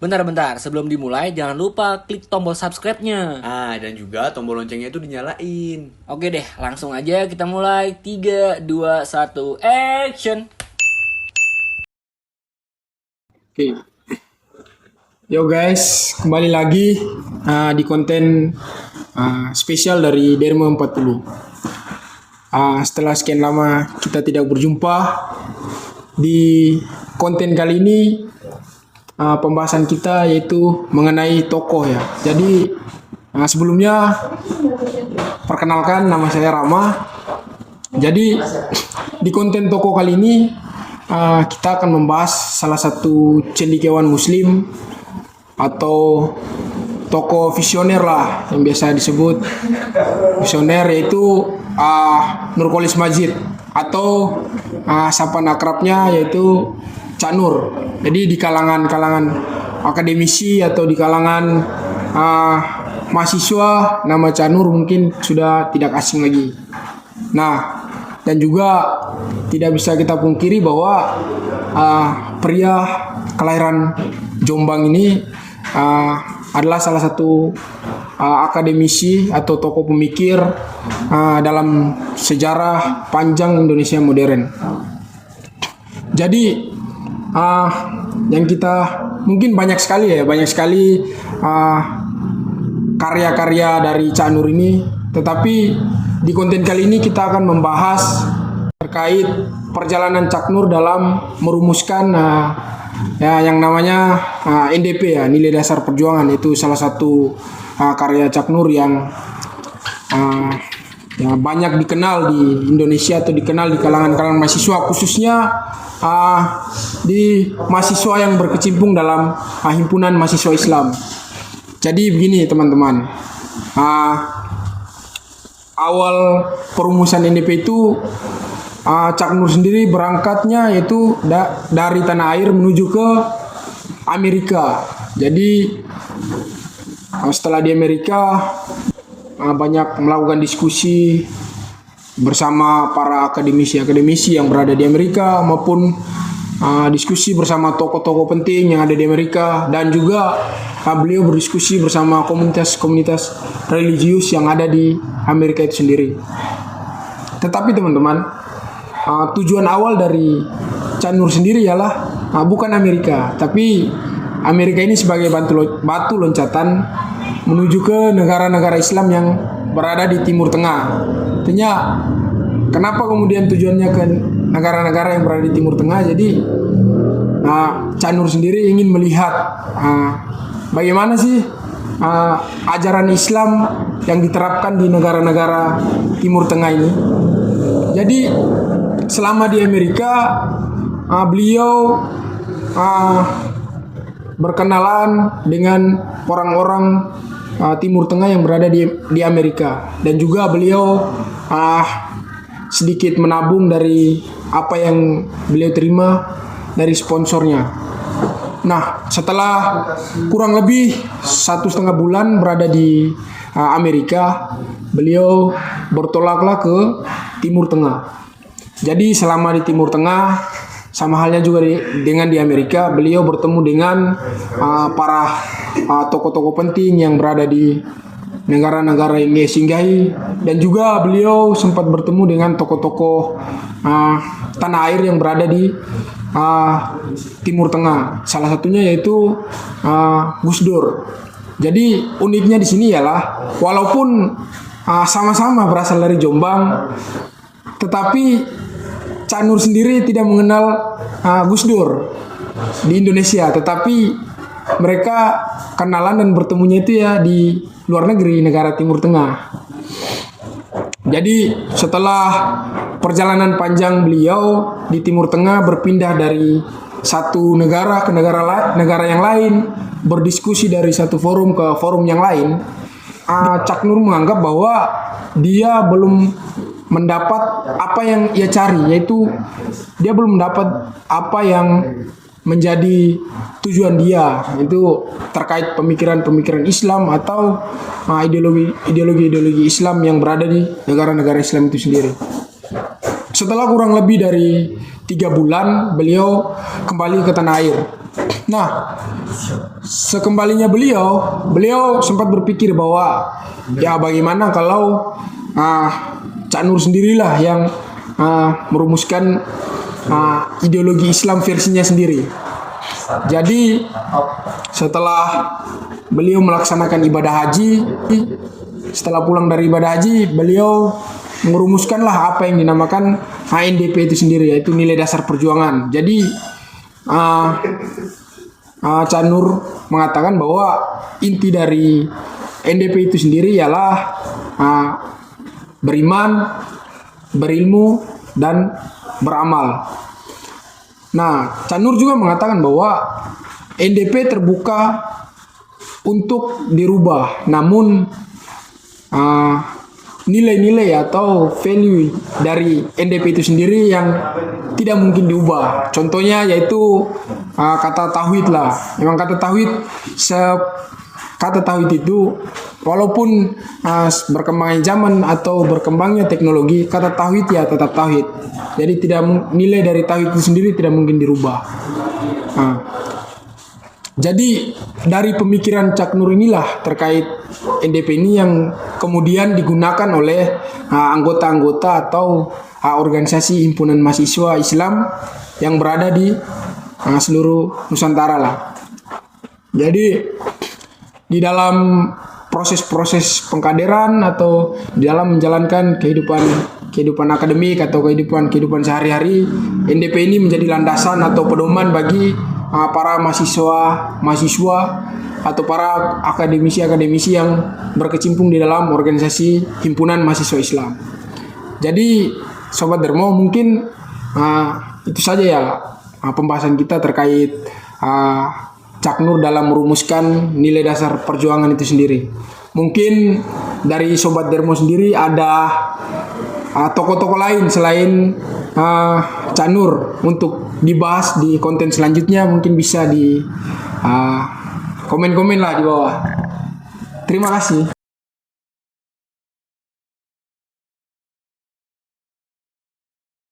Bentar-bentar, sebelum dimulai jangan lupa klik tombol subscribe-nya. Dan juga tombol loncengnya itu dinyalain. Oke deh, langsung aja kita mulai. 3, 2, 1, action! Oke. Yo guys, kembali lagi di konten spesial dari Derma 40. Setelah sekian lama kita tidak berjumpa, di konten kali ini pembahasan kita yaitu mengenai tokoh ya. Jadi sebelumnya perkenalkan, nama saya Rama. Jadi di konten tokoh kali ini kita akan membahas salah satu cendekiawan muslim atau tokoh visioner lah yang biasa disebut visioner, yaitu Nurcholish Madjid atau sapaan akrabnya yaitu Cak Nur. Jadi di kalangan akademisi atau di kalangan mahasiswa, nama Cak Nur mungkin sudah tidak asing lagi. Nah, dan juga tidak bisa kita pungkiri bahwa pria kelahiran Jombang ini adalah salah satu akademisi atau tokoh pemikir dalam sejarah panjang Indonesia modern. Jadi yang kita mungkin banyak sekali karya-karya dari Cak Nur ini, tetapi di konten kali ini kita akan membahas terkait perjalanan Cak Nur dalam merumuskan yang namanya NDP ya, nilai dasar perjuangan. Itu salah satu karya Cak Nur yang banyak dikenal di Indonesia atau dikenal di kalangan mahasiswa, khususnya di mahasiswa yang berkecimpung dalam himpunan mahasiswa Islam. Jadi begini teman-teman, awal perumusan NDP itu Cak Nur sendiri berangkatnya yaitu dari tanah air menuju ke Amerika. Jadi setelah di Amerika banyak melakukan diskusi bersama para akademisi yang berada di Amerika, maupun diskusi bersama tokoh-tokoh penting yang ada di Amerika, dan juga beliau berdiskusi bersama komunitas-komunitas religius yang ada di Amerika itu sendiri. Tetapi teman-teman, tujuan awal dari Cak Nur sendiri ialah bukan Amerika, tapi Amerika ini sebagai batu loncatan menuju ke negara-negara Islam yang berada di Timur Tengah. Artinya, kenapa kemudian tujuannya ke negara-negara yang berada di Timur Tengah? Jadi Cak Nur sendiri ingin melihat bagaimana sih ajaran Islam yang diterapkan di negara-negara Timur Tengah ini. Jadi selama di Amerika beliau berkenalan dengan orang-orang Timur Tengah yang berada di Amerika, dan juga beliau sedikit menabung dari apa yang beliau terima dari sponsornya. Nah, setelah kurang lebih 1,5 bulan berada di Amerika, beliau bertolaklah ke Timur Tengah. Jadi selama di Timur Tengah, sama halnya juga dengan di Amerika, beliau bertemu dengan para tokoh-tokoh penting yang berada di negara-negara yang ia singgahi, dan juga beliau sempat bertemu dengan tokoh-tokoh tanah air yang berada di Timur Tengah. Salah satunya yaitu Gus Dur. Jadi uniknya di sini ialah walaupun sama-sama berasal dari Jombang, tetapi Cak Nur sendiri tidak mengenal Gus Dur di Indonesia, tetapi mereka kenalan dan bertemunya itu ya di luar negeri, negara Timur Tengah. Jadi setelah perjalanan panjang beliau di Timur Tengah, berpindah dari satu negara ke negara yang lain, berdiskusi dari satu forum ke forum yang lain, Cak Nur menganggap bahwa dia belum mendapat apa yang ia cari, yaitu dia belum mendapat apa yang menjadi tujuan dia, itu terkait pemikiran-pemikiran Islam atau ideologi Islam yang berada di negara-negara Islam itu sendiri. Setelah kurang lebih dari 3 bulan, beliau kembali ke tanah air. Nah, sekembalinya beliau sempat berpikir bahwa ya bagaimana kalau Cak Nur sendirilah yang merumuskan ideologi Islam versinya sendiri. Jadi setelah beliau melaksanakan ibadah haji, setelah pulang dari ibadah haji, beliau merumuskanlah apa yang dinamakan HNDP itu sendiri, yaitu nilai dasar perjuangan. Jadi Cak Nur mengatakan bahwa inti dari NDP itu sendiri ialah beriman, berilmu, dan beramal. Nah, Cak Nur juga mengatakan bahwa NDP terbuka untuk dirubah, namun nilai-nilai atau value dari NDP itu sendiri yang tidak mungkin diubah. Contohnya yaitu kata tauhid lah. Memang kata tauhid itu walaupun berkembangnya zaman atau berkembangnya teknologi, kata tauhid ya tetap tauhid. Jadi nilai dari tauhid itu sendiri tidak mungkin dirubah. Jadi dari pemikiran Cak Nur inilah terkait NDP ini yang kemudian digunakan oleh anggota-anggota atau organisasi himpunan mahasiswa Islam yang berada di seluruh Nusantara lah. Jadi di dalam proses-proses pengkaderan atau di dalam menjalankan kehidupan akademik atau kehidupan sehari-hari, NDP ini menjadi landasan atau pedoman bagi para mahasiswa atau para akademisi yang berkecimpung di dalam organisasi himpunan mahasiswa Islam. Jadi Sobat Dermo, mungkin itu saja ya pembahasan kita terkait Cak Nur dalam merumuskan nilai dasar perjuangan itu sendiri. Mungkin dari Sobat Dermo sendiri ada tokoh-tokoh lain selain Cak Nur untuk dibahas di konten selanjutnya, mungkin bisa di komen-komen lah di bawah. Terima kasih.